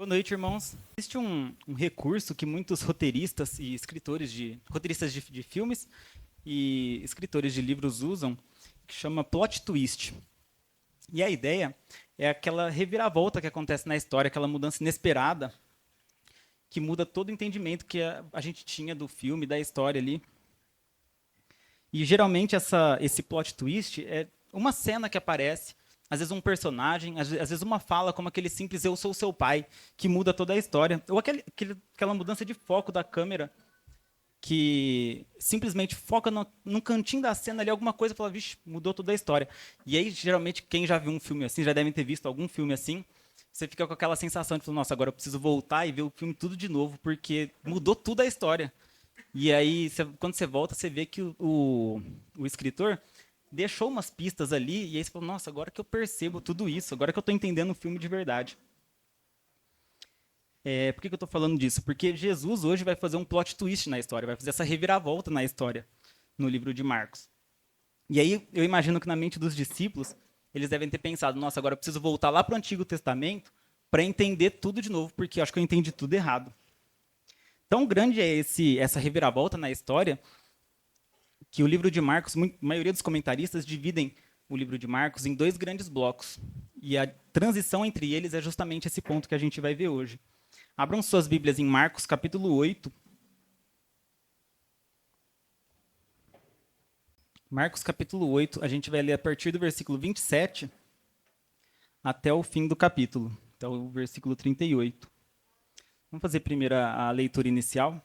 Boa noite, irmãos. Existe um recurso que muitos roteiristas e roteiristas de filmes e escritores de livros usam, que chama plot twist. E a ideia é aquela reviravolta que acontece na história, aquela mudança inesperada, que muda todo o entendimento que a gente tinha do filme, da história ali. E geralmente esse plot twist é uma cena que aparece, às vezes um personagem, às vezes uma fala como aquele simples "eu sou seu pai", que muda toda a história. Ou aquela mudança de foco da câmera, que simplesmente foca num cantinho da cena ali, alguma coisa, e fala, vixe, mudou toda a história. E aí, geralmente, quem já viu um filme assim, já devem ter visto algum filme assim, você fica com aquela sensação de, nossa, agora eu preciso voltar e ver o filme tudo de novo, porque mudou tudo a história. E aí, quando você volta, você vê que o escritor deixou umas pistas ali, e aí você fala, nossa, agora que eu percebo tudo isso, agora que eu estou entendendo o filme de verdade. Por que eu estou falando disso? Porque Jesus hoje vai fazer um plot twist na história, vai fazer essa reviravolta na história, no livro de Marcos. E aí eu imagino que na mente dos discípulos, eles devem ter pensado, nossa, agora eu preciso voltar lá para o Antigo Testamento para entender tudo de novo, porque eu acho que eu entendi tudo errado. Tão grande é essa reviravolta na história, que o livro de Marcos, a maioria dos comentaristas dividem o livro de Marcos em dois grandes blocos. E a transição entre eles é justamente esse ponto que a gente vai ver hoje. Abram suas Bíblias em Marcos, capítulo 8. Marcos, capítulo 8, a gente vai ler a partir do versículo 27 até o fim do capítulo, até o versículo 38. Vamos fazer primeiro a leitura inicial.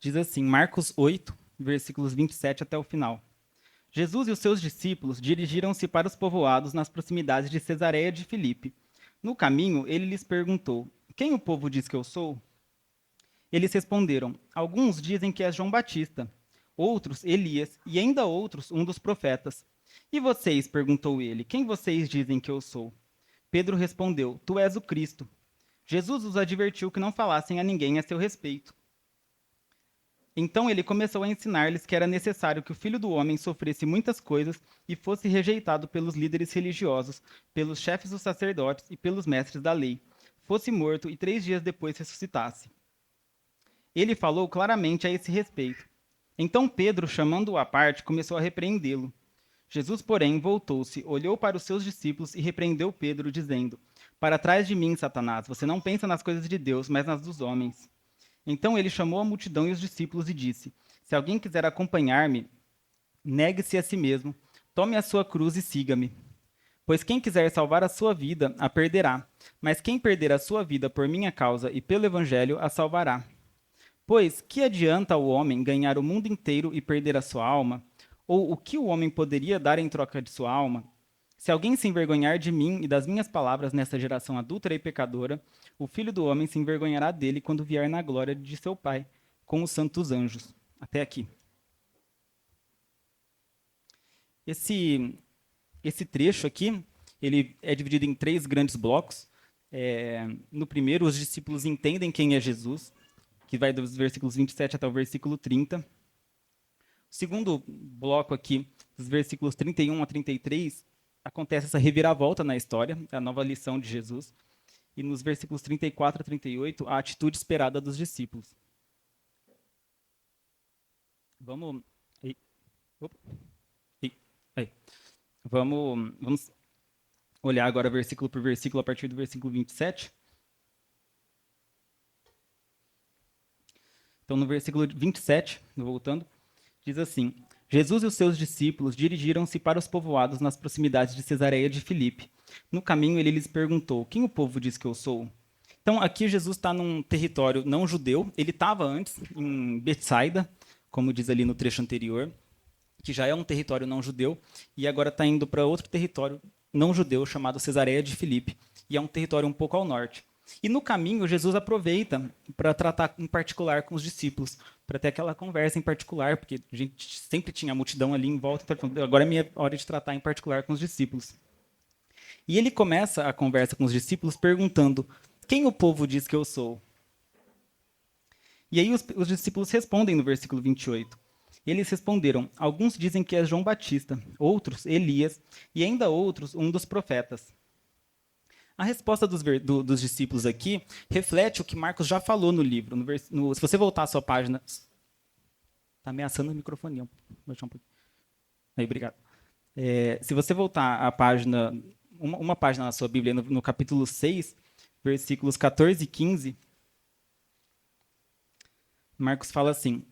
Diz assim, Marcos 8, versículos 27 até o final. Jesus e os seus discípulos dirigiram-se para os povoados nas proximidades de Cesareia de Filipe. No caminho, ele lhes perguntou, quem o povo diz que eu sou? Eles responderam, alguns dizem que és João Batista, outros Elias e ainda outros um dos profetas. E vocês, perguntou ele, quem vocês dizem que eu sou? Pedro respondeu, tu és o Cristo. Jesus os advertiu que não falassem a ninguém a seu respeito. Então ele começou a ensinar-lhes que era necessário que o Filho do Homem sofresse muitas coisas e fosse rejeitado pelos líderes religiosos, pelos chefes dos sacerdotes e pelos mestres da lei, fosse morto e 3 dias depois ressuscitasse. Ele falou claramente a esse respeito. Então Pedro, chamando-o à parte, começou a repreendê-lo. Jesus, porém, voltou-se, olhou para os seus discípulos e repreendeu Pedro, dizendo, para trás de mim, Satanás, você não pensa nas coisas de Deus, mas nas dos homens. Então ele chamou a multidão e os discípulos e disse, se alguém quiser acompanhar-me, negue-se a si mesmo, tome a sua cruz e siga-me. Pois quem quiser salvar a sua vida, a perderá, mas quem perder a sua vida por minha causa e pelo evangelho, a salvará. Pois que adianta o homem ganhar o mundo inteiro e perder a sua alma? Ou o que o homem poderia dar em troca de sua alma? Se alguém se envergonhar de mim e das minhas palavras nesta geração adúltera e pecadora, o Filho do Homem se envergonhará dele quando vier na glória de seu Pai, com os santos anjos. Até aqui. Esse trecho aqui, ele é dividido em 3 grandes blocos. No primeiro, os discípulos entendem quem é Jesus, que vai dos versículos 27 até o versículo 30. O segundo bloco aqui, dos versículos 31 a 33, acontece essa reviravolta na história, a nova lição de Jesus. E nos versículos 34 a 38, a atitude esperada dos discípulos. Vamos... Vamos olhar agora versículo por versículo, a partir do versículo 27. Então, no versículo 27, voltando, diz assim, Jesus e os seus discípulos dirigiram-se para os povoados nas proximidades de Cesareia de Filipe. No caminho, ele lhes perguntou, quem o povo diz que eu sou? Então, aqui Jesus está num território não judeu. Ele estava antes em Betsaida, como diz ali no trecho anterior, que já é um território não judeu, e agora está indo para outro território não judeu chamado Cesareia de Filipe, e é um território um pouco ao norte. E no caminho, Jesus aproveita para tratar em particular com os discípulos, para ter aquela conversa em particular, porque a gente sempre tinha a multidão ali em volta, então agora é minha hora de tratar em particular com os discípulos. E ele começa a conversa com os discípulos perguntando, quem o povo diz que eu sou? E aí os discípulos respondem no versículo 28. Eles responderam: alguns dizem que é João Batista, outros Elias e ainda outros um dos profetas. A resposta dos discípulos aqui reflete o que Marcos já falou no livro. Se você voltar à sua página. Está ameaçando o microfone. Aí, obrigado. Se você voltar à página, uma página na sua Bíblia, no capítulo 6, versículos 14 e 15, Marcos fala assim: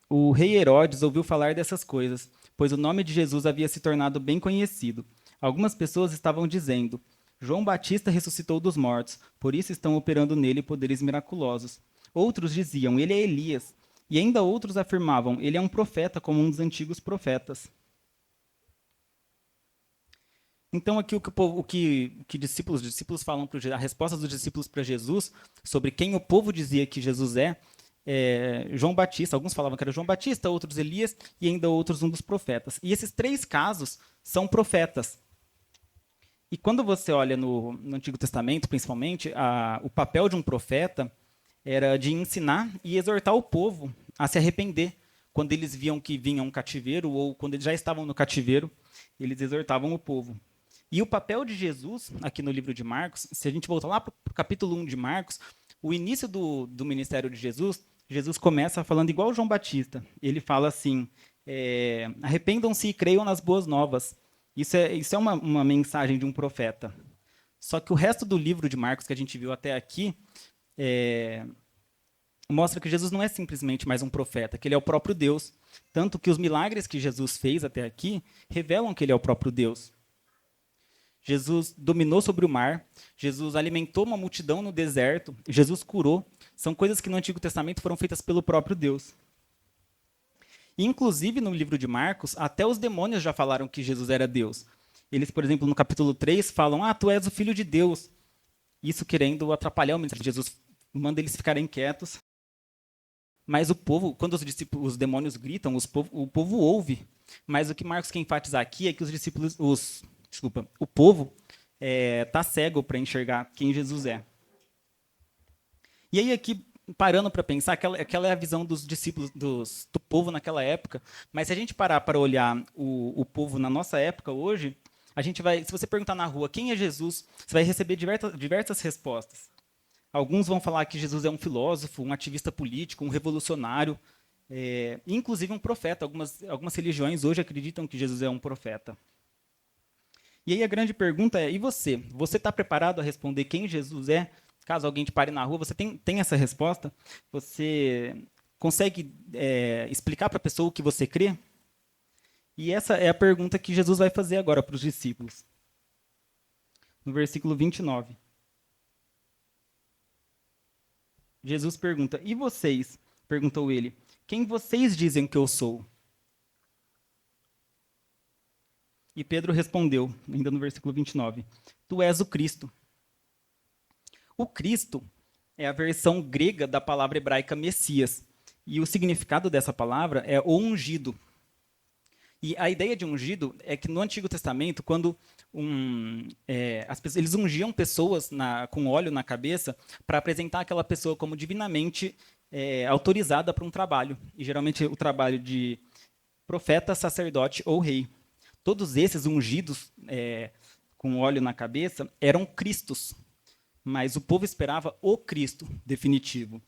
o rei Herodes ouviu falar dessas coisas, pois o nome de Jesus havia se tornado bem conhecido. Algumas pessoas estavam dizendo: João Batista ressuscitou dos mortos, por isso estão operando nele poderes miraculosos. Outros diziam: ele é Elias. E ainda outros afirmavam: ele é um profeta, como um dos antigos profetas. Então, aqui o que discípulos falam, a resposta dos discípulos para Jesus sobre quem o povo dizia que Jesus é João Batista. Alguns falavam que era João Batista, outros Elias e ainda outros um dos profetas. E esses três casos são profetas. E quando você olha no Antigo Testamento, principalmente, o papel de um profeta era de ensinar e exortar o povo a se arrepender. Quando eles viam que vinha um cativeiro ou quando eles já estavam no cativeiro, eles exortavam o povo. E o papel de Jesus, aqui no livro de Marcos, se a gente voltar lá para o capítulo 1 de Marcos, o início do ministério de Jesus, Jesus começa falando igual João Batista. Ele fala assim: arrependam-se e creiam nas boas novas. Isso é uma mensagem de um profeta. Só que o resto do livro de Marcos que a gente viu até aqui mostra que Jesus não é simplesmente mais um profeta, que ele é o próprio Deus. Tanto que os milagres que Jesus fez até aqui revelam que ele é o próprio Deus. Jesus dominou sobre o mar, Jesus alimentou uma multidão no deserto, Jesus curou. São coisas que no Antigo Testamento foram feitas pelo próprio Deus. E, inclusive, no livro de Marcos, até os demônios já falaram que Jesus era Deus. Eles, por exemplo, no capítulo 3, falam: tu és o Filho de Deus. Isso querendo atrapalhar o ministério de Jesus, manda eles ficarem quietos. Mas o povo, quando os demônios gritam, o povo ouve. Mas o que Marcos quer enfatizar aqui é que o povo está cego para enxergar quem Jesus é. E aí aqui, parando para pensar, aquela é a visão dos discípulos, do povo naquela época. Mas se a gente parar para olhar o povo na nossa época hoje, se você perguntar na rua quem é Jesus, você vai receber diversas respostas. Alguns vão falar que Jesus é um filósofo, um ativista político, um revolucionário, inclusive um profeta. Algumas religiões hoje acreditam que Jesus é um profeta. E aí a grande pergunta é: e você? Você está preparado a responder quem Jesus é? Caso alguém te pare na rua, você tem essa resposta? Você consegue explicar para a pessoa o que você crê? E essa é a pergunta que Jesus vai fazer agora para os discípulos. No versículo 29. Jesus pergunta: e vocês? Perguntou ele: quem vocês dizem que eu sou? E Pedro respondeu, ainda no versículo 29, tu és o Cristo. O Cristo é a versão grega da palavra hebraica Messias. E o significado dessa palavra é o ungido. E a ideia de ungido é que no Antigo Testamento, quando eles ungiam pessoas com óleo na cabeça para apresentar aquela pessoa como divinamente autorizada para um trabalho. E geralmente o trabalho de profeta, sacerdote ou rei. Todos esses ungidos com óleo na cabeça eram Cristos, mas o povo esperava o Cristo definitivo.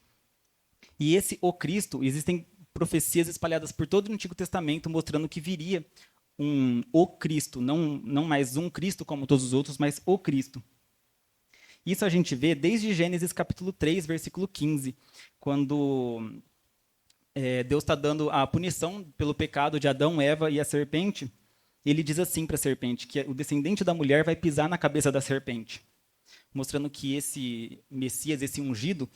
E o Cristo, existem profecias espalhadas por todo o Antigo Testamento mostrando que viria o Cristo, não mais um Cristo como todos os outros, mas o Cristo. Isso a gente vê desde Gênesis capítulo 3, versículo 15, quando Deus está dando a punição pelo pecado de Adão, Eva e a serpente. Ele diz assim para a serpente, que o descendente da mulher vai pisar na cabeça da serpente, mostrando que esse Messias, esse ungido,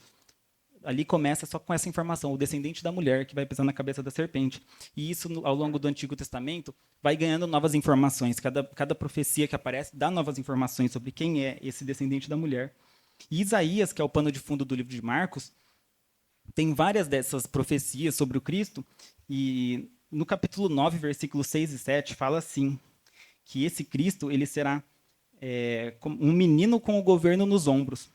ali começa só com essa informação, o descendente da mulher que vai pisar na cabeça da serpente. E isso, ao longo do Antigo Testamento, vai ganhando novas informações. Cada profecia que aparece dá novas informações sobre quem é esse descendente da mulher. E Isaías, que é o pano de fundo do livro de Marcos, tem várias dessas profecias sobre o Cristo, e no capítulo 9, versículos 6 e 7, fala assim, que esse Cristo ele será como um menino com o governo nos ombros.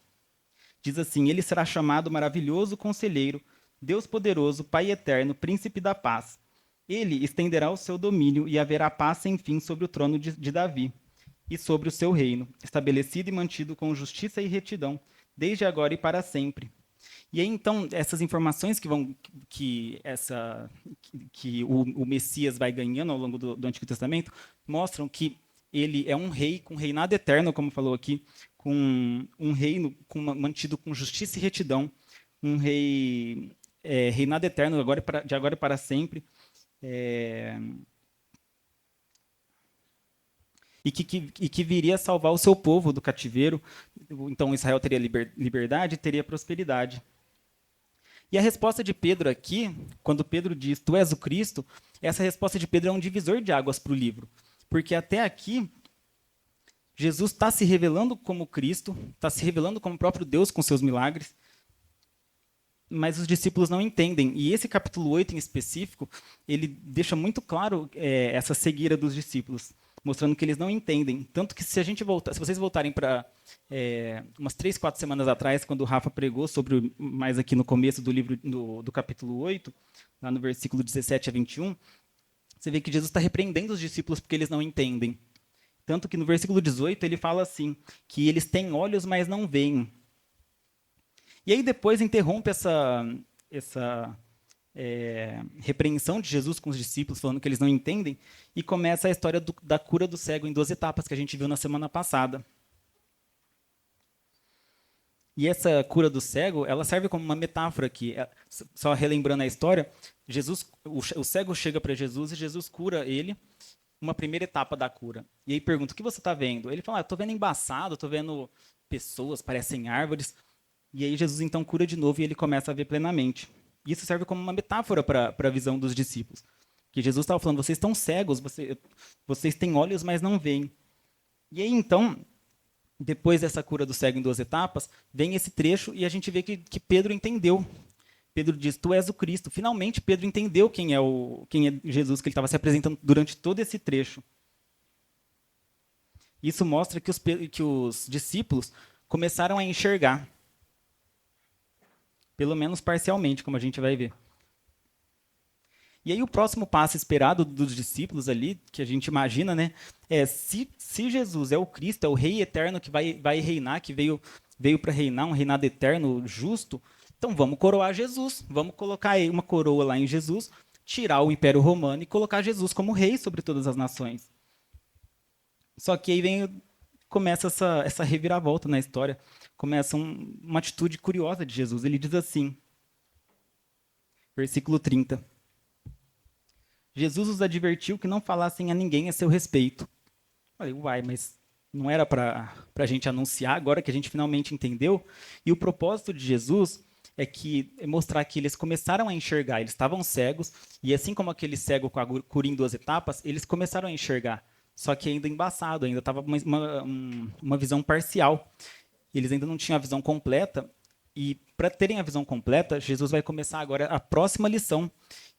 Diz assim: ele será chamado Maravilhoso Conselheiro, Deus Poderoso, Pai Eterno, Príncipe da Paz. Ele estenderá o seu domínio e haverá paz sem fim sobre o trono de Davi e sobre o seu reino, estabelecido e mantido com justiça e retidão, desde agora e para sempre. E aí, então, essas informações que o Messias vai ganhando ao longo do Antigo Testamento mostram que ele é um rei com reinado eterno, como falou aqui, com um reino mantido com justiça e retidão, um rei reinado eterno de agora e para sempre, é, e que viria salvar o seu povo do cativeiro. Então Israel teria liberdade e teria prosperidade. E a resposta de Pedro aqui, quando Pedro diz, tu és o Cristo, essa resposta de Pedro é um divisor de águas para o livro. Porque até aqui, Jesus está se revelando como Cristo, está se revelando como o próprio Deus com seus milagres, mas os discípulos não entendem. E esse capítulo 8 em específico, ele deixa muito claro essa cegueira dos discípulos, mostrando que eles não entendem. Tanto que se vocês voltarem para umas 3, 4 semanas atrás, quando o Rafa pregou sobre, mais aqui no começo do livro, do capítulo 8, lá no versículo 17 a 21, você vê que Jesus está repreendendo os discípulos porque eles não entendem. Tanto que no versículo 18 ele fala assim, que eles têm olhos, mas não veem. E aí depois interrompe essa repreensão de Jesus com os discípulos, falando que eles não entendem, e começa a história da cura do cego em 2 etapas, que a gente viu na semana passada. E essa cura do cego, ela serve como uma metáfora aqui. Só relembrando a história, o cego chega para Jesus e Jesus cura ele, uma primeira etapa da cura. E aí pergunta, o que você está vendo? Ele fala, estou vendo embaçado, estou vendo pessoas, parecem árvores. E aí Jesus então cura de novo e ele começa a ver plenamente. Isso serve como uma metáfora para a visão dos discípulos. Que Jesus estava falando, vocês estão cegos, vocês têm olhos, mas não veem. E aí então, depois dessa cura do cego em 2 etapas, vem esse trecho e a gente vê que Pedro entendeu. Pedro diz, tu és o Cristo. Finalmente Pedro entendeu quem é Jesus, que ele estava se apresentando durante todo esse trecho. Isso mostra que os discípulos começaram a enxergar. Pelo menos parcialmente, como a gente vai ver. E aí o próximo passo esperado dos discípulos ali, que a gente imagina, né, se Jesus é o Cristo, é o Rei eterno que vai reinar, que veio para reinar, um reinado eterno, justo, então vamos coroar Jesus, vamos colocar aí uma coroa lá em Jesus, tirar o Império Romano e colocar Jesus como rei sobre todas as nações. Só que aí começa essa reviravolta na história, começa uma atitude curiosa de Jesus. Ele diz assim, versículo 30. Jesus os advertiu que não falassem a ninguém a seu respeito. Falei, uai, mas não era para a gente anunciar agora que a gente finalmente entendeu? E o propósito de Jesus é mostrar que eles começaram a enxergar, eles estavam cegos, e assim como aquele cego com a cura em 2 etapas, eles começaram a enxergar, só que ainda embaçado, ainda estava uma visão parcial. Eles ainda não tinham a visão completa, e para terem a visão completa, Jesus vai começar agora a próxima lição,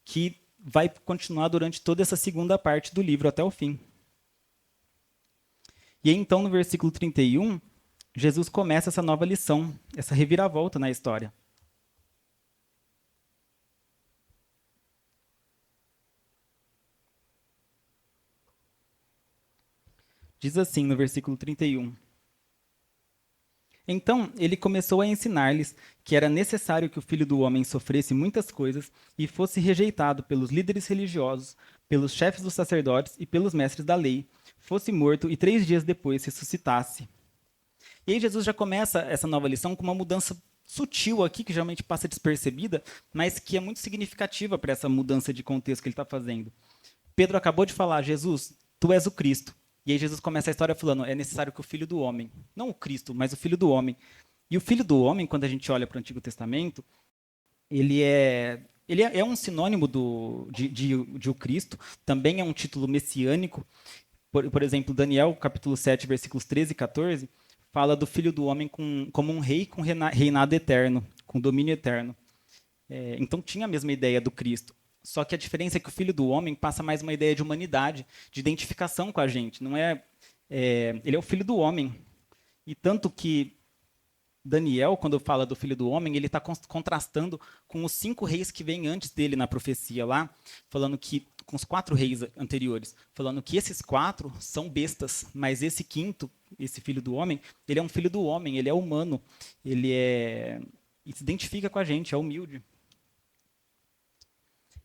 que vai continuar durante toda essa segunda parte do livro até o fim. E aí, então, no versículo 31, Jesus começa essa nova lição, essa reviravolta na história. Diz assim no versículo 31. Então ele começou a ensinar-lhes que era necessário que o Filho do Homem sofresse muitas coisas e fosse rejeitado pelos líderes religiosos, pelos chefes dos sacerdotes e pelos mestres da lei, fosse morto e 3 dias depois ressuscitasse. E aí Jesus já começa essa nova lição com uma mudança sutil aqui, que geralmente passa despercebida, mas que é muito significativa para essa mudança de contexto que ele está fazendo. Pedro acabou de falar, Jesus, tu és o Cristo. E aí Jesus começa a história falando, é necessário que o Filho do Homem, não o Cristo, mas o Filho do Homem. E o Filho do Homem, quando a gente olha para o Antigo Testamento, ele é um sinônimo de o Cristo, também é um título messiânico. Por exemplo, Daniel, capítulo 7, versículos 13 e 14, fala do Filho do Homem como um rei com reinado eterno, com domínio eterno. Então tinha a mesma ideia do Cristo. Só que a diferença é que o Filho do Homem passa mais uma ideia de humanidade, de identificação com a gente. Não ele é o Filho do Homem. E tanto que Daniel, quando fala do Filho do Homem, ele está contrastando com os 5 reis que vêm antes dele na profecia lá, falando que com os 4 reis anteriores, falando que esses 4 são bestas, mas esse quinto, esse filho do homem, ele é um filho do homem, ele é humano, ele se identifica com a gente, é humilde.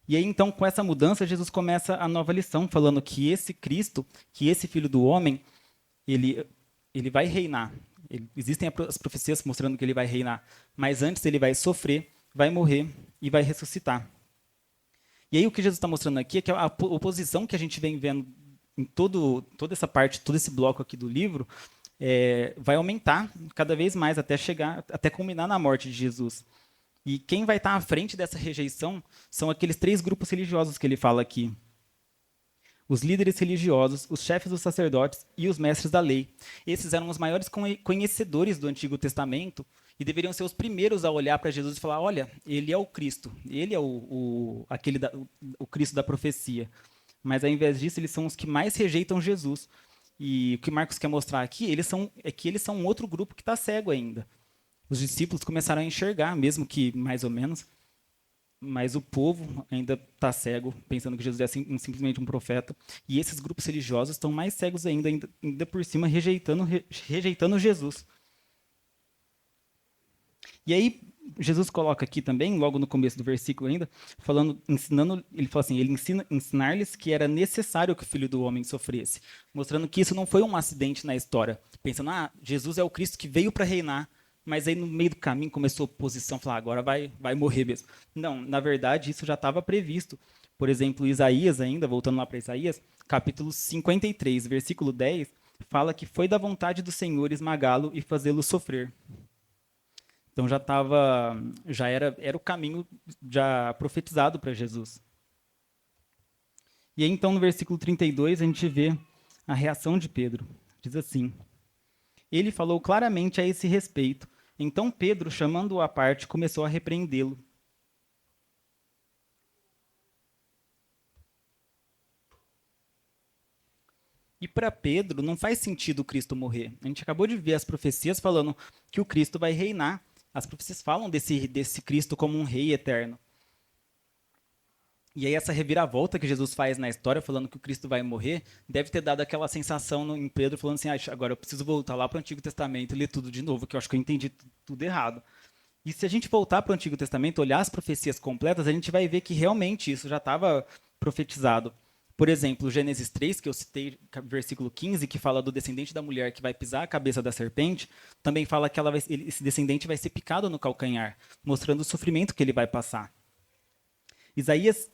E aí, então, com essa mudança, Jesus começa a nova lição, falando que esse Cristo, que esse filho do homem, ele vai reinar. Existem as profecias mostrando que ele vai reinar, mas antes ele vai sofrer, vai morrer e vai ressuscitar. E aí o que Jesus está mostrando aqui é que a oposição que a gente vem vendo em toda essa parte, todo esse bloco aqui do livro, vai aumentar cada vez mais até culminar na morte de Jesus. E quem vai estar à frente dessa rejeição são aqueles 3 grupos religiosos que ele fala aqui. Os líderes religiosos, os chefes dos sacerdotes e os mestres da lei. Esses eram os maiores conhecedores do Antigo Testamento e deveriam ser os primeiros a olhar para Jesus e falar: olha, ele é o Cristo, ele é o Cristo da profecia. Mas, ao invés disso, eles são os que mais rejeitam Jesus. E o que Marcos quer mostrar aqui é que eles são um outro grupo que está cego ainda. Os discípulos começaram a enxergar, mesmo que mais ou menos, mas o povo ainda está cego, pensando que Jesus é simplesmente um profeta. E esses grupos religiosos estão mais cegos ainda por cima, rejeitando Jesus. E aí, Jesus coloca aqui também, logo no começo do versículo ainda, ele fala assim, ele ensinar-lhes que era necessário que o Filho do Homem sofresse, mostrando que isso não foi um acidente na história, pensando, Jesus é o Cristo que veio para reinar, mas aí no meio do caminho começou a oposição, falar, agora vai morrer mesmo. Não, na verdade, isso já estava previsto. Por exemplo, Isaías ainda, voltando lá para Isaías, capítulo 53, versículo 10, fala que foi da vontade do Senhor esmagá-lo e fazê-lo sofrer. Então já era o caminho já profetizado para Jesus. E aí então no versículo 32 a gente vê a reação de Pedro. Diz assim: ele falou claramente a esse respeito. Então Pedro, chamando-o à parte, começou a repreendê-lo. E para Pedro não faz sentido o Cristo morrer. A gente acabou de ver as profecias falando que o Cristo vai reinar. As profecias falam desse Cristo como um rei eterno. E aí essa reviravolta que Jesus faz na história, falando que o Cristo vai morrer, deve ter dado aquela sensação em Pedro, falando assim, agora eu preciso voltar lá para o Antigo Testamento e ler tudo de novo, que eu acho que eu entendi tudo errado. E se a gente voltar para o Antigo Testamento, olhar as profecias completas, a gente vai ver que realmente isso já estava profetizado. Por exemplo, Gênesis 3, que eu citei, versículo 15, que fala do descendente da mulher que vai pisar a cabeça da serpente, também fala que esse descendente vai ser picado no calcanhar, mostrando o sofrimento que ele vai passar. Isaías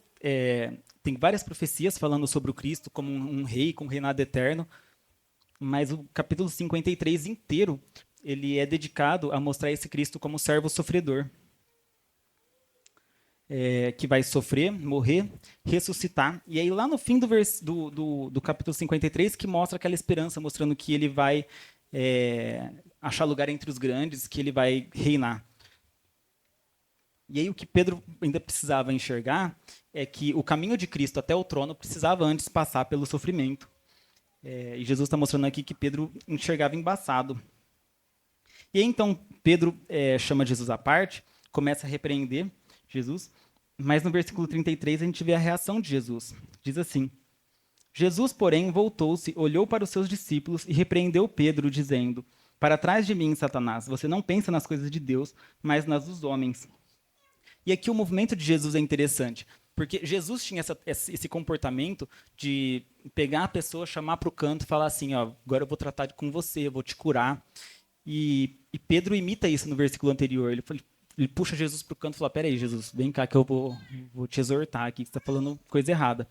tem várias profecias falando sobre o Cristo como um rei, com um reinado eterno, mas o capítulo 53 inteiro ele é dedicado a mostrar esse Cristo como servo sofredor, que vai sofrer, morrer, ressuscitar. E aí lá no fim do capítulo 53 que mostra aquela esperança, mostrando que ele vai achar lugar entre os grandes, que ele vai reinar. E aí o que Pedro ainda precisava enxergar é que o caminho de Cristo até o trono precisava antes passar pelo sofrimento. E Jesus está mostrando aqui que Pedro enxergava embaçado. E aí então Pedro chama Jesus à parte, começa a repreender Jesus, mas no versículo 33 a gente vê a reação de Jesus. Diz assim: Jesus, porém, voltou-se, olhou para os seus discípulos e repreendeu Pedro, dizendo: para trás de mim, Satanás, você não pensa nas coisas de Deus, mas nas dos homens. E aqui o movimento de Jesus é interessante, porque Jesus tinha esse comportamento de pegar a pessoa, chamar para o canto e falar assim, agora eu vou tratar com você, eu vou te curar. E Pedro imita isso no versículo anterior. Ele puxa Jesus para o canto e fala, peraí, Jesus, vem cá que eu vou te exortar aqui, que você está falando coisa errada.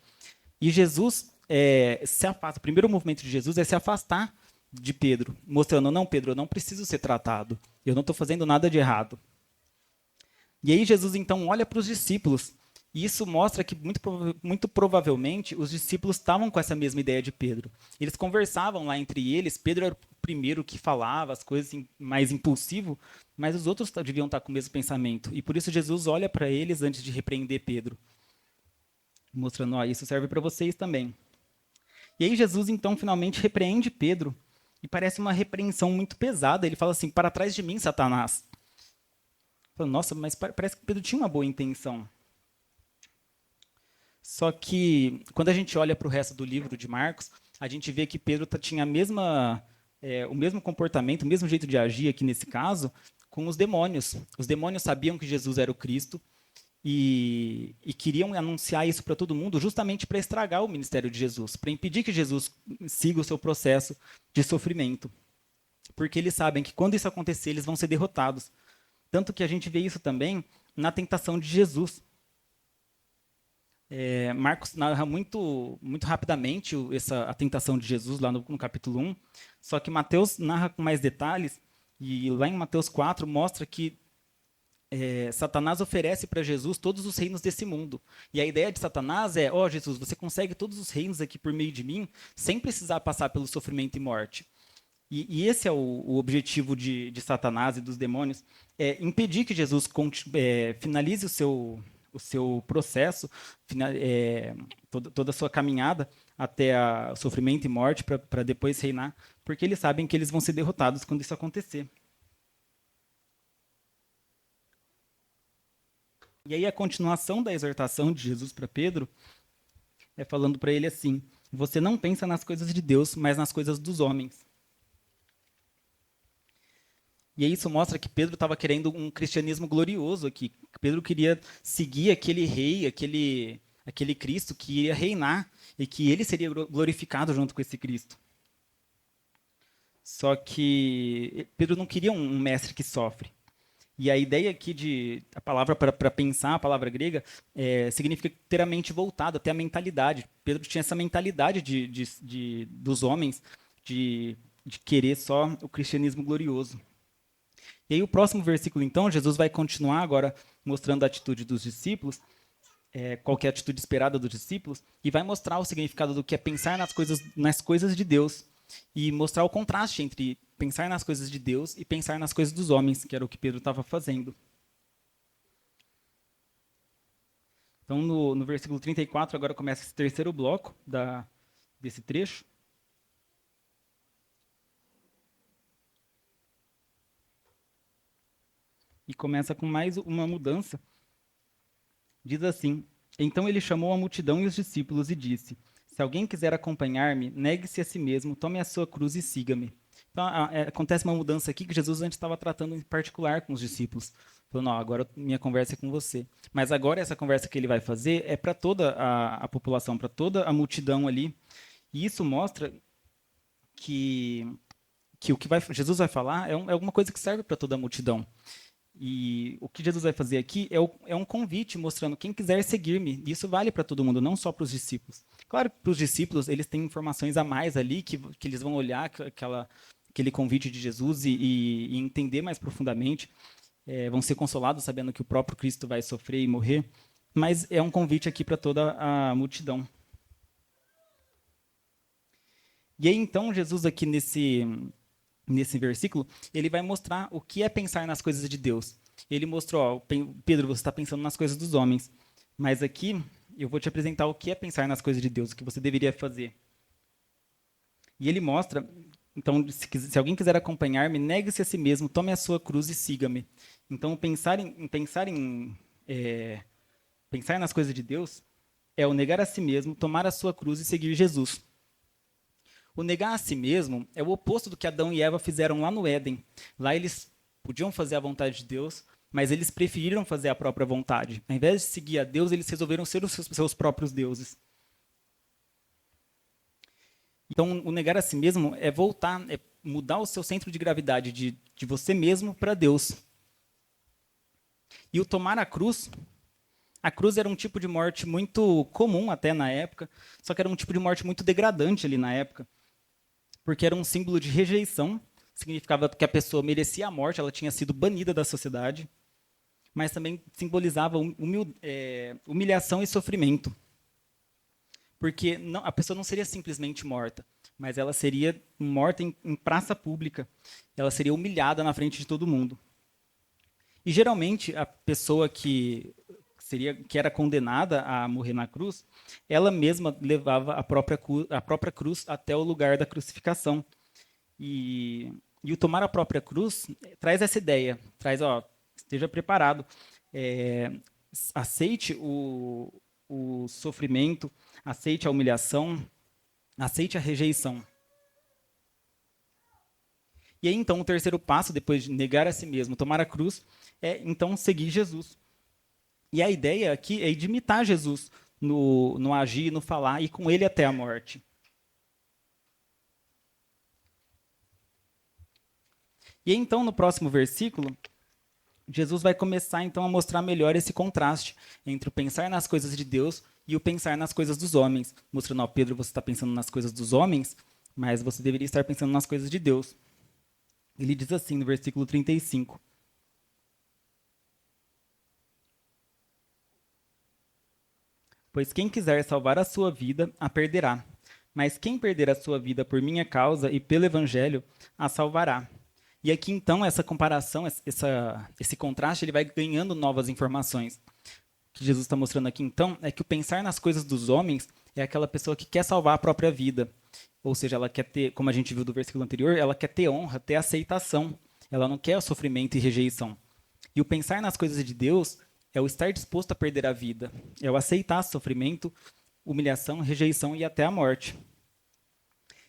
E Jesus se afasta. O primeiro movimento de Jesus é se afastar de Pedro, mostrando, não, Pedro, eu não preciso ser tratado, eu não estou fazendo nada de errado. E aí Jesus então olha para os discípulos, e isso mostra que muito provavelmente os discípulos estavam com essa mesma ideia de Pedro. Eles conversavam lá entre eles, Pedro era o primeiro que falava as coisas mais impulsivo, mas os outros deviam estar com o mesmo pensamento. E por isso Jesus olha para eles antes de repreender Pedro, mostrando, isso serve para vocês também. E aí Jesus então finalmente repreende Pedro, e parece uma repreensão muito pesada. Ele fala assim, para trás de mim, Satanás. Nossa, mas parece que Pedro tinha uma boa intenção. Só que, quando a gente olha para o resto do livro de Marcos, a gente vê que Pedro tinha o mesmo comportamento, o mesmo jeito de agir aqui nesse caso, com os demônios. Os demônios sabiam que Jesus era o Cristo e queriam anunciar isso para todo mundo justamente para estragar o ministério de Jesus, para impedir que Jesus siga o seu processo de sofrimento. Porque eles sabem que quando isso acontecer, eles vão ser derrotados. Tanto que a gente vê isso também na tentação de Jesus. Marcos narra muito rapidamente a tentação de Jesus lá no capítulo 1, só que Mateus narra com mais detalhes, e lá em Mateus 4 mostra que Satanás oferece para Jesus todos os reinos desse mundo. E a ideia de Satanás é, Jesus, você consegue todos os reinos aqui por meio de mim, sem precisar passar pelo sofrimento e morte. E esse é o objetivo de Satanás e dos demônios, é impedir que Jesus finalize o seu processo, toda a sua caminhada até o sofrimento e morte para depois reinar, porque eles sabem que eles vão ser derrotados quando isso acontecer. E aí a continuação da exortação de Jesus para Pedro é falando para ele assim: você não pensa nas coisas de Deus, mas nas coisas dos homens. E aí isso mostra que Pedro estava querendo um cristianismo glorioso aqui. Pedro queria seguir aquele rei, aquele Cristo que iria reinar e que ele seria glorificado junto com esse Cristo. Só que Pedro não queria um mestre que sofre. E a ideia aqui a palavra para pensar, a palavra grega, significa ter a mente voltada, ter a mentalidade. Pedro tinha essa mentalidade dos homens de querer só o cristianismo glorioso. E aí o próximo versículo, então, Jesus vai continuar agora mostrando a atitude dos discípulos, qual que é a atitude esperada dos discípulos, e vai mostrar o significado do que é pensar nas coisas de Deus, e mostrar o contraste entre pensar nas coisas de Deus e pensar nas coisas dos homens, que era o que Pedro estava fazendo. Então, no versículo 34, agora começa esse terceiro bloco desse trecho. E começa com mais uma mudança. Diz assim: então ele chamou a multidão e os discípulos e disse: se alguém quiser acompanhar-me, negue-se a si mesmo, tome a sua cruz e siga-me. Então, acontece uma mudança aqui que Jesus antes estava tratando em particular com os discípulos. Falando, agora minha conversa é com você. Mas agora essa conversa que ele vai fazer é para toda a população, para toda a multidão ali. E isso mostra que o que Jesus vai falar é alguma coisa que serve para toda a multidão. E o que Jesus vai fazer aqui é um convite mostrando quem quiser seguir-me. Isso vale para todo mundo, não só para os discípulos. Claro que para os discípulos eles têm informações a mais ali que eles vão olhar aquele convite de Jesus e entender mais profundamente. Vão ser consolados sabendo que o próprio Cristo vai sofrer e morrer. Mas é um convite aqui para toda a multidão. E aí então Jesus aqui nesse versículo, ele vai mostrar o que é pensar nas coisas de Deus. Ele mostrou, Pedro, você está pensando nas coisas dos homens, mas aqui eu vou te apresentar o que é pensar nas coisas de Deus, o que você deveria fazer. E ele mostra, então, se alguém quiser acompanhar-me, negue-se a si mesmo, tome a sua cruz e siga-me. Então, pensar nas coisas de Deus é o negar a si mesmo, tomar a sua cruz e seguir Jesus. O negar a si mesmo é o oposto do que Adão e Eva fizeram lá no Éden. Lá eles podiam fazer a vontade de Deus, mas eles preferiram fazer a própria vontade. Ao invés de seguir a Deus, eles resolveram ser os seus próprios deuses. Então, o negar a si mesmo é voltar, é mudar o seu centro de gravidade de você mesmo para Deus. E o tomar a cruz era um tipo de morte muito comum até na época, só que era um tipo de morte muito degradante ali na época. Porque era um símbolo de rejeição, significava que a pessoa merecia a morte, ela tinha sido banida da sociedade, mas também simbolizava humilhação e sofrimento. Porque a pessoa não seria simplesmente morta, mas ela seria morta em praça pública, ela seria humilhada na frente de todo mundo. E geralmente a pessoa que era condenada a morrer na cruz, ela mesma levava a própria cruz até o lugar da crucificação. E o tomar a própria cruz traz essa ideia, esteja preparado, aceite o sofrimento, aceite a humilhação, aceite a rejeição. E aí, então, o terceiro passo, depois de negar a si mesmo, tomar a cruz, é, então, seguir Jesus. E a ideia aqui é de imitar Jesus no agir, no falar, e com ele até a morte. E aí, então, no próximo versículo, Jesus vai começar, então, a mostrar melhor esse contraste entre o pensar nas coisas de Deus e o pensar nas coisas dos homens. Mostrando, ó, Pedro, você está pensando nas coisas dos homens, mas você deveria estar pensando nas coisas de Deus. Ele diz assim, no versículo 35. Pois quem quiser salvar a sua vida, a perderá. Mas quem perder a sua vida por minha causa e pelo evangelho, a salvará. E aqui, então, essa comparação, esse contraste, ele vai ganhando novas informações. O que Jesus está mostrando aqui, então, é que o pensar nas coisas dos homens é aquela pessoa que quer salvar a própria vida. Ou seja, ela quer ter, como a gente viu do versículo anterior, ela quer ter honra, ter aceitação. Ela não quer o sofrimento e rejeição. E o pensar nas coisas de Deus é o estar disposto a perder a vida. É o aceitar sofrimento, humilhação, rejeição e até a morte.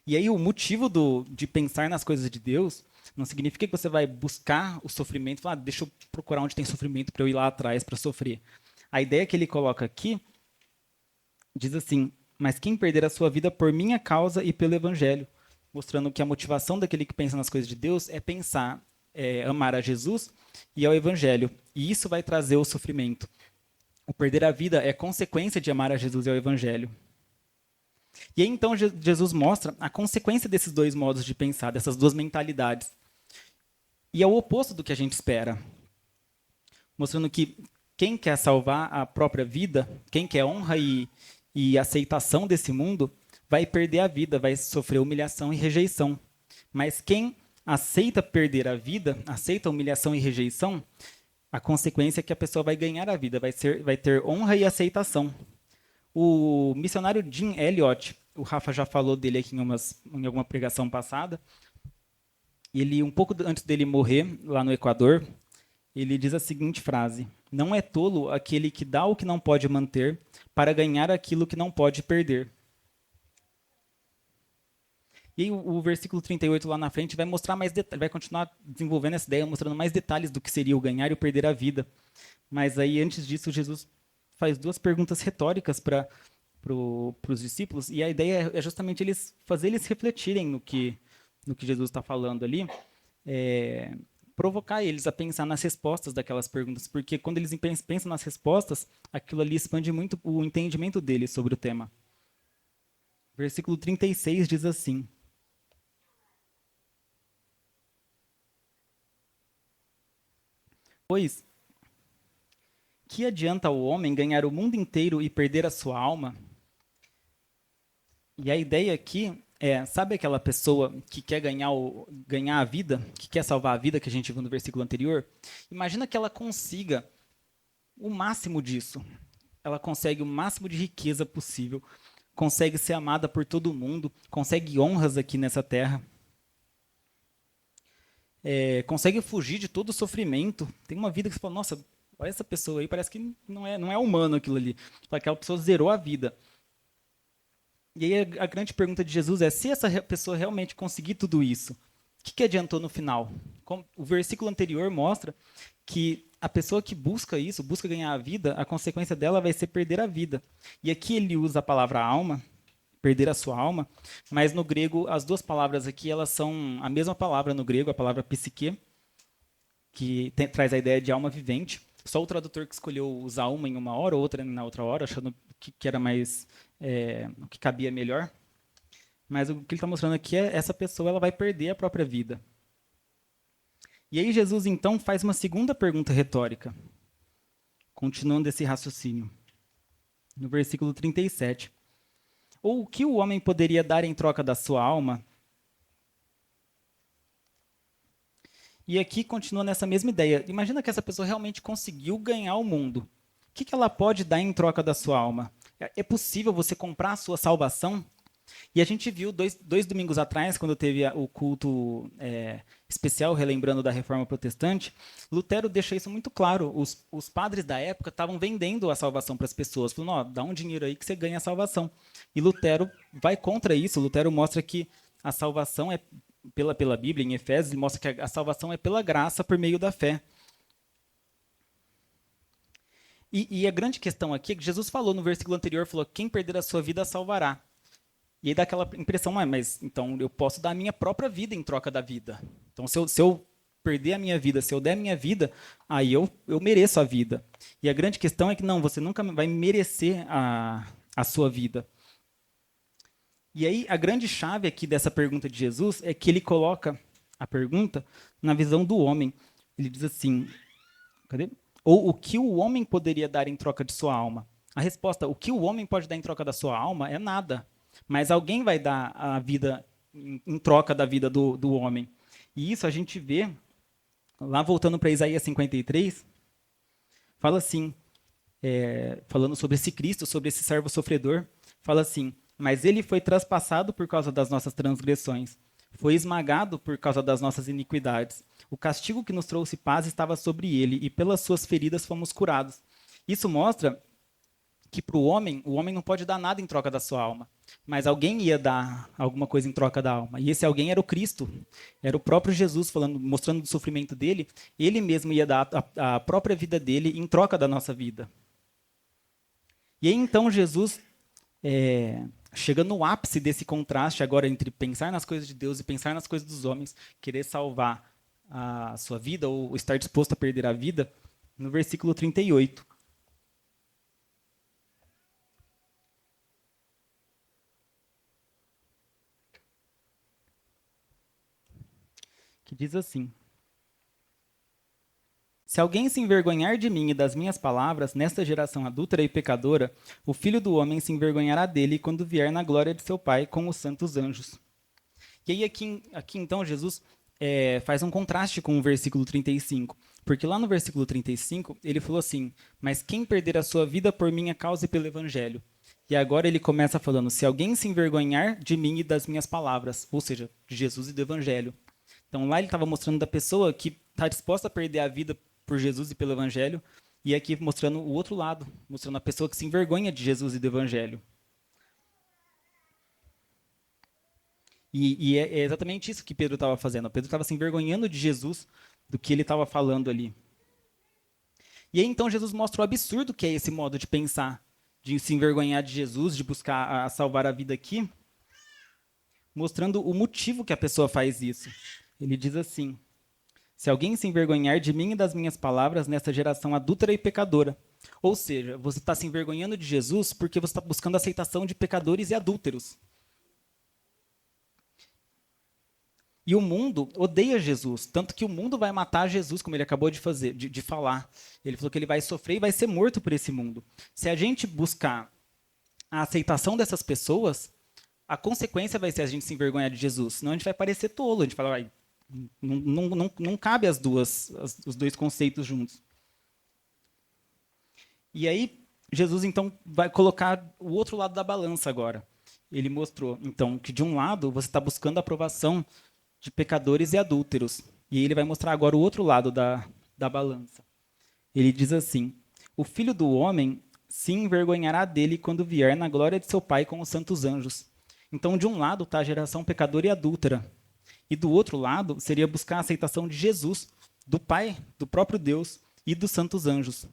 E aí o motivo de pensar nas coisas de Deus não significa que você vai buscar o sofrimento e falar, deixa eu procurar onde tem sofrimento para eu ir lá atrás para sofrer. A ideia que ele coloca aqui diz assim, mas quem perder a sua vida por minha causa e pelo evangelho, mostrando que a motivação daquele que pensa nas coisas de Deus é pensar, amar a Jesus e ao evangelho. E isso vai trazer o sofrimento. O perder a vida é consequência de amar a Jesus e ao evangelho. E aí então Jesus mostra a consequência desses dois modos de pensar, dessas duas mentalidades. E é o oposto do que a gente espera. Mostrando que quem quer salvar a própria vida, quem quer honra e aceitação desse mundo, vai perder a vida, vai sofrer humilhação e rejeição. Mas quem aceita perder a vida, aceita humilhação e rejeição, a consequência é que a pessoa vai ganhar a vida, vai ter honra e aceitação. O missionário Jim Elliot, o Rafa já falou dele aqui em alguma pregação passada, ele, um pouco antes dele morrer, lá no Equador, ele diz a seguinte frase, não é tolo aquele que dá o que não pode manter para ganhar aquilo que não pode perder. E aí, o versículo 38 lá na frente vai mostrar mais detalhes, vai continuar desenvolvendo essa ideia, mostrando mais detalhes do que seria o ganhar e o perder a vida. Mas aí, antes disso, Jesus faz duas perguntas retóricas para os discípulos, e a ideia é justamente fazer eles refletirem no que Jesus está falando ali, provocar eles a pensar nas respostas daquelas perguntas, porque quando eles pensam nas respostas, aquilo ali expande muito o entendimento deles sobre o tema. Versículo 36 diz assim, pois, que adianta o homem ganhar o mundo inteiro e perder a sua alma? E a ideia aqui é, sabe aquela pessoa que quer ganhar a vida, que quer salvar a vida, que a gente viu no versículo anterior? Imagina que ela consiga o máximo disso. Ela consegue o máximo de riqueza possível, consegue ser amada por todo mundo, consegue honras aqui nessa terra, consegue fugir de todo o sofrimento. Tem uma vida que você fala, nossa, olha essa pessoa aí, parece que não é humano aquilo ali. Aquela pessoa zerou a vida. E aí a grande pergunta de Jesus é, se essa pessoa realmente conseguir tudo isso, o que adiantou no final? O versículo anterior mostra que a pessoa que busca isso, busca ganhar a vida, a consequência dela vai ser perder a vida. E aqui ele usa a palavra alma, perder a sua alma, mas no grego as duas palavras aqui elas são a mesma palavra no grego, a palavra psique, que traz a ideia de alma vivente. Só o tradutor que escolheu usar uma em uma hora, outra na outra hora, achando que era mais o que cabia melhor. Mas o que ele está mostrando aqui é essa pessoa ela vai perder a própria vida. E aí Jesus então faz uma segunda pergunta retórica, continuando esse raciocínio. No versículo 37. Ou o que o homem poderia dar em troca da sua alma? E aqui continua nessa mesma ideia. Imagina que essa pessoa realmente conseguiu ganhar o mundo. O que ela pode dar em troca da sua alma? É possível você comprar a sua salvação? E a gente viu dois domingos atrás, quando teve o culto especial, relembrando da Reforma Protestante, Lutero deixa isso muito claro. Os padres da época estavam vendendo a salvação para as pessoas, falando, ó, dá um dinheiro aí que você ganha a salvação. E Lutero vai contra isso. Lutero mostra que a salvação é pela Bíblia, em Efésios, ele mostra que a salvação é pela graça por meio da fé. E a grande questão aqui é que Jesus falou no versículo anterior, falou, quem perder a sua vida salvará. E aí dá aquela impressão, mas então eu posso dar a minha própria vida em troca da vida. Então se eu perder a minha vida, se eu der a minha vida, aí eu mereço a vida. E a grande questão é que não, você nunca vai merecer a sua vida. E aí a grande chave aqui dessa pergunta de Jesus é que ele coloca a pergunta na visão do homem. Ele diz assim, cadê? Ou o que o homem poderia dar em troca de sua alma? A resposta, o que o homem pode dar em troca da sua alma é nada. Mas alguém vai dar a vida em troca da vida do homem. E isso a gente vê, lá voltando para Isaías 53, fala assim, falando sobre esse Cristo, sobre esse servo sofredor, fala assim, mas ele foi traspassado por causa das nossas transgressões, foi esmagado por causa das nossas iniquidades. O castigo que nos trouxe paz estava sobre ele, e pelas suas feridas fomos curados. Isso mostra que para o homem não pode dar nada em troca da sua alma. Mas alguém ia dar alguma coisa em troca da alma. E esse alguém era o Cristo. Era o próprio Jesus, falando, mostrando o sofrimento dele. Ele mesmo ia dar a própria vida dele em troca da nossa vida. E aí então Jesus chega no ápice desse contraste agora entre pensar nas coisas de Deus e pensar nas coisas dos homens, querer salvar a sua vida ou estar disposto a perder a vida, no versículo 38. Que diz assim: se alguém se envergonhar de mim e das minhas palavras, nesta geração adúltera e pecadora, o Filho do Homem se envergonhará dele quando vier na glória de seu Pai com os santos anjos. E aí aqui então Jesus faz um contraste com o versículo 35, porque lá no versículo 35 ele falou assim, mas quem perder a sua vida por minha causa e pelo evangelho? E agora ele começa falando, se alguém se envergonhar de mim e das minhas palavras, ou seja, de Jesus e do evangelho. Então lá ele estava mostrando da pessoa que está disposta a perder a vida por Jesus e pelo evangelho, e aqui mostrando o outro lado, mostrando a pessoa que se envergonha de Jesus e do evangelho. E é exatamente isso que Pedro estava fazendo. Pedro estava se envergonhando de Jesus, do que ele estava falando ali. E aí então Jesus mostra o absurdo que é esse modo de pensar, de se envergonhar de Jesus, de buscar salvar a vida aqui, mostrando o motivo que a pessoa faz isso. Ele diz assim, se alguém se envergonhar de mim e das minhas palavras nessa geração adúltera e pecadora. Ou seja, você está se envergonhando de Jesus porque você está buscando a aceitação de pecadores e adúlteros. E o mundo odeia Jesus, tanto que o mundo vai matar Jesus, como ele acabou de falar. Ele falou que ele vai sofrer e vai ser morto por esse mundo. Se a gente buscar a aceitação dessas pessoas, a consequência vai ser a gente se envergonhar de Jesus. Senão a gente vai parecer tolo, a gente fala, não cabe os dois conceitos juntos. E aí, Jesus, então, vai colocar o outro lado da balança agora. Ele mostrou, então, que de um lado você está buscando a aprovação de pecadores e adúlteros. E ele vai mostrar agora o outro lado da balança. Ele diz assim, o Filho do Homem se envergonhará dele quando vier na glória de seu Pai com os santos anjos. Então, de um lado está a geração pecadora e adúltera. E do outro lado, seria buscar a aceitação de Jesus, do Pai, do próprio Deus e dos santos anjos.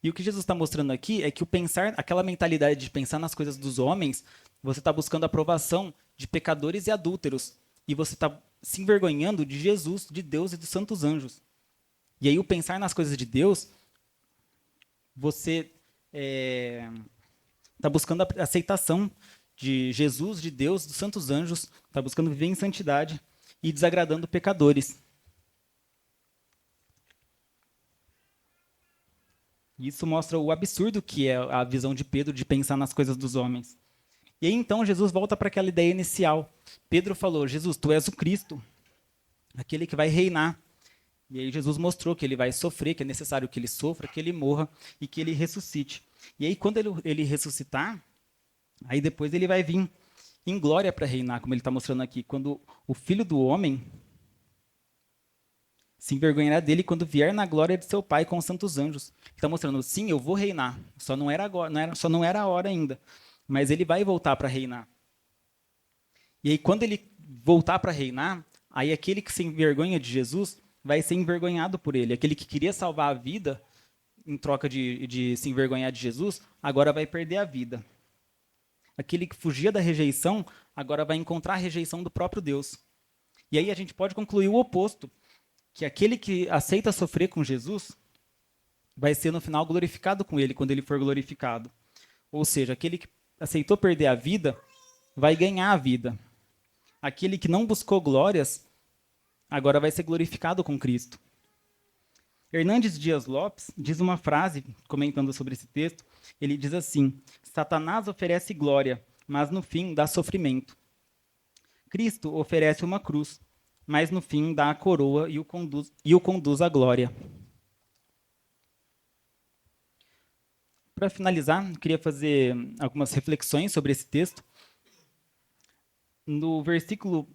E o que Jesus está mostrando aqui é que o pensar, aquela mentalidade de pensar nas coisas dos homens, você está buscando a aprovação de pecadores e adúlteros. E você está se envergonhando de Jesus, de Deus e dos santos anjos. E aí o pensar nas coisas de Deus, você está buscando a aceitação de Jesus, de Deus, dos santos anjos, está buscando viver em santidade e desagradando pecadores. Isso mostra o absurdo que é a visão de Pedro de pensar nas coisas dos homens. E aí então Jesus volta para aquela ideia inicial. Pedro falou, Jesus, tu és o Cristo, aquele que vai reinar. E aí Jesus mostrou que ele vai sofrer, que é necessário que ele sofra, que ele morra e que ele ressuscite. E aí quando ele ressuscitar, Aí depois ele vai vir em glória para reinar, como ele está mostrando aqui, quando o Filho do Homem se envergonhará dele quando vier na glória de seu Pai com os santos anjos. Ele está mostrando, sim, eu vou reinar, só não era agora, só não era a hora ainda, mas ele vai voltar para reinar. E aí quando ele voltar para reinar, aí aquele que se envergonha de Jesus vai ser envergonhado por ele. Aquele que queria salvar a vida em troca de se envergonhar de Jesus, agora vai perder a vida. Aquele que fugia da rejeição, agora vai encontrar a rejeição do próprio Deus. E aí a gente pode concluir o oposto, que aquele que aceita sofrer com Jesus vai ser no final glorificado com ele, quando ele for glorificado. Ou seja, aquele que aceitou perder a vida vai ganhar a vida. Aquele que não buscou glórias agora vai ser glorificado com Cristo. Hernandes Dias Lopes diz uma frase, comentando sobre esse texto, ele diz assim: Satanás oferece glória, mas no fim dá sofrimento. Cristo oferece uma cruz, mas no fim dá a coroa e o conduz à glória. Para finalizar, eu queria fazer algumas reflexões sobre esse texto. No versículo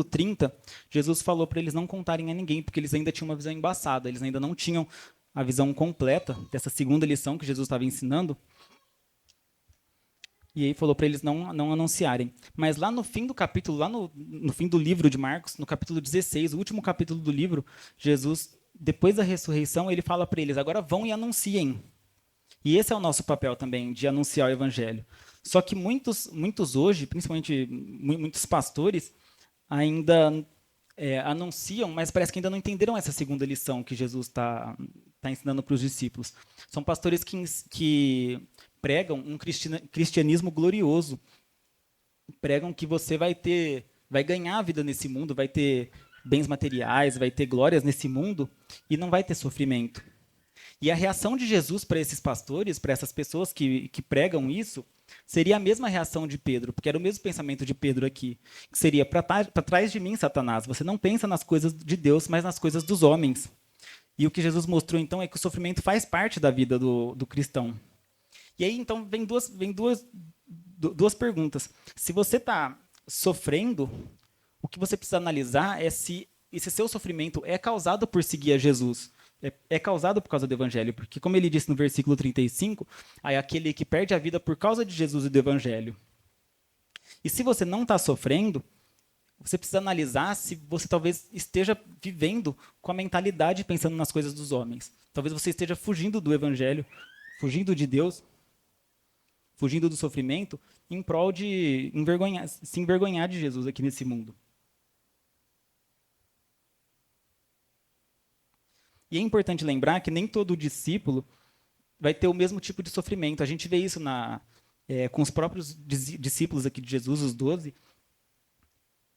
30, Jesus falou para eles não contarem a ninguém, porque eles ainda tinham uma visão embaçada, eles ainda não tinham a visão completa dessa segunda lição que Jesus estava ensinando. E aí falou para eles não anunciarem. Mas lá no fim do capítulo, lá no fim do livro de Marcos, no capítulo 16, o último capítulo do livro, Jesus, depois da ressurreição, ele fala para eles, agora vão e anunciem. E esse é o nosso papel também, de anunciar o evangelho. Só que muitos hoje, principalmente muitos pastores, ainda anunciam, mas parece que ainda não entenderam essa segunda lição que Jesus está ensinando para os discípulos. São pastores que pregam um cristianismo glorioso, pregam que você vai ganhar a vida nesse mundo, vai ter bens materiais, vai ter glórias nesse mundo e não vai ter sofrimento. E a reação de Jesus para esses pastores, para essas pessoas que pregam isso, seria a mesma reação de Pedro, porque era o mesmo pensamento de Pedro aqui, que seria, para trás de mim, Satanás, você não pensa nas coisas de Deus, mas nas coisas dos homens. E o que Jesus mostrou, então, é que o sofrimento faz parte da vida do cristão. E aí, então, vem duas perguntas. Se você está sofrendo, o que você precisa analisar é se esse seu sofrimento é causado por seguir a Jesus. É causado por causa do evangelho, porque como ele disse no versículo 35, é aquele que perde a vida por causa de Jesus e do evangelho. E se você não está sofrendo, você precisa analisar se você talvez esteja vivendo com a mentalidade pensando nas coisas dos homens. Talvez você esteja fugindo do evangelho, fugindo de Deus, fugindo do sofrimento, em prol de se envergonhar de Jesus aqui nesse mundo. E é importante lembrar que nem todo discípulo vai ter o mesmo tipo de sofrimento. A gente vê isso com os próprios discípulos aqui de Jesus, os 12.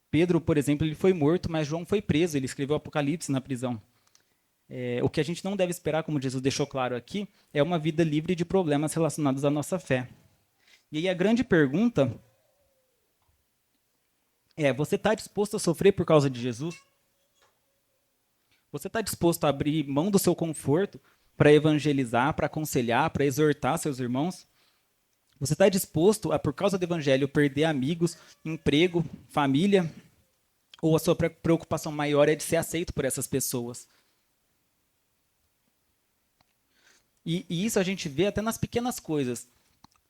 Pedro, por exemplo, ele foi morto, mas João foi preso. Ele escreveu Apocalipse na prisão. O que a gente não deve esperar, como Jesus deixou claro aqui, é uma vida livre de problemas relacionados à nossa fé. E aí a grande pergunta é: você está disposto a sofrer por causa de Jesus? Você está disposto a abrir mão do seu conforto para evangelizar, para aconselhar, para exortar seus irmãos? Você está disposto a, por causa do evangelho, perder amigos, emprego, família? Ou a sua preocupação maior é de ser aceito por essas pessoas? E isso a gente vê até nas pequenas coisas.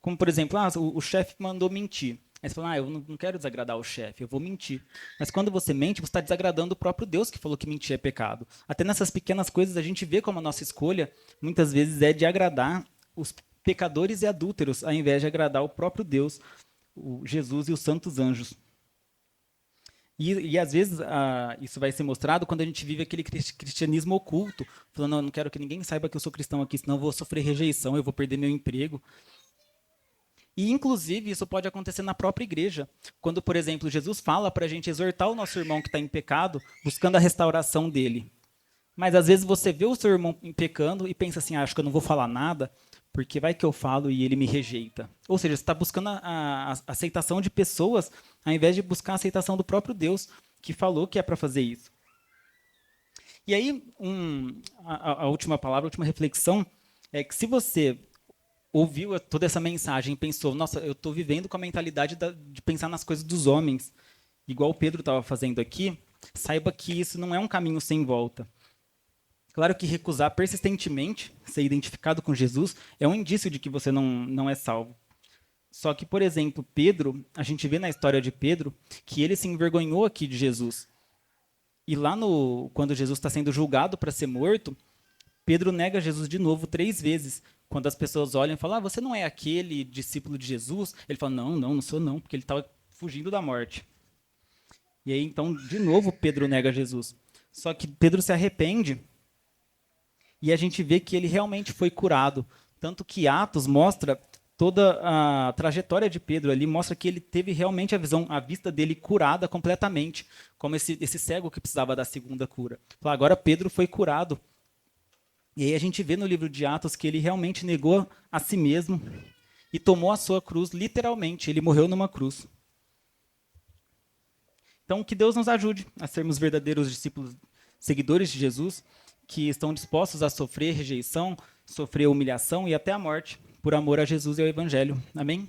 Como, por exemplo, o chefe mandou mentir. Aí você fala, eu não quero desagradar o chefe, eu vou mentir. Mas quando você mente, você está desagradando o próprio Deus que falou que mentir é pecado. Até nessas pequenas coisas a gente vê como a nossa escolha, muitas vezes, é de agradar os pecadores e adúlteros, ao invés de agradar o próprio Deus, o Jesus e os santos anjos. E às vezes isso vai ser mostrado quando a gente vive aquele cristianismo oculto, falando, eu não quero que ninguém saiba que eu sou cristão aqui, senão eu vou sofrer rejeição, eu vou perder meu emprego. E, inclusive, isso pode acontecer na própria igreja. Quando, por exemplo, Jesus fala para a gente exortar o nosso irmão que está em pecado, buscando a restauração dele. Mas, às vezes, você vê o seu irmão pecando e pensa assim, acho que eu não vou falar nada, porque vai que eu falo e ele me rejeita. Ou seja, você está buscando a aceitação de pessoas, ao invés de buscar a aceitação do próprio Deus, que falou que é para fazer isso. E aí, a última palavra, a última reflexão, é que se você ouviu toda essa mensagem e pensou, nossa, eu estou vivendo com a mentalidade de pensar nas coisas dos homens, igual o Pedro estava fazendo aqui, saiba que isso não é um caminho sem volta. Claro que recusar persistentemente ser identificado com Jesus é um indício de que você não é salvo. Só que, por exemplo, Pedro, a gente vê na história de Pedro que ele se envergonhou aqui de Jesus. E lá quando Jesus está sendo julgado para ser morto, Pedro nega Jesus de novo 3 vezes. Quando as pessoas olham e falam, você não é aquele discípulo de Jesus? Ele fala, não sou não, porque ele estava fugindo da morte. E aí, então, de novo, Pedro nega Jesus. Só que Pedro se arrepende e a gente vê que ele realmente foi curado. Tanto que Atos mostra toda a trajetória de Pedro ali, mostra que ele teve realmente a vista dele curada completamente, como esse cego que precisava da segunda cura. Agora Pedro foi curado. E aí a gente vê no livro de Atos que ele realmente negou a si mesmo e tomou a sua cruz, literalmente. Ele morreu numa cruz. Então, que Deus nos ajude a sermos verdadeiros discípulos, seguidores de Jesus, que estão dispostos a sofrer rejeição, sofrer humilhação e até a morte, por amor a Jesus e ao Evangelho. Amém?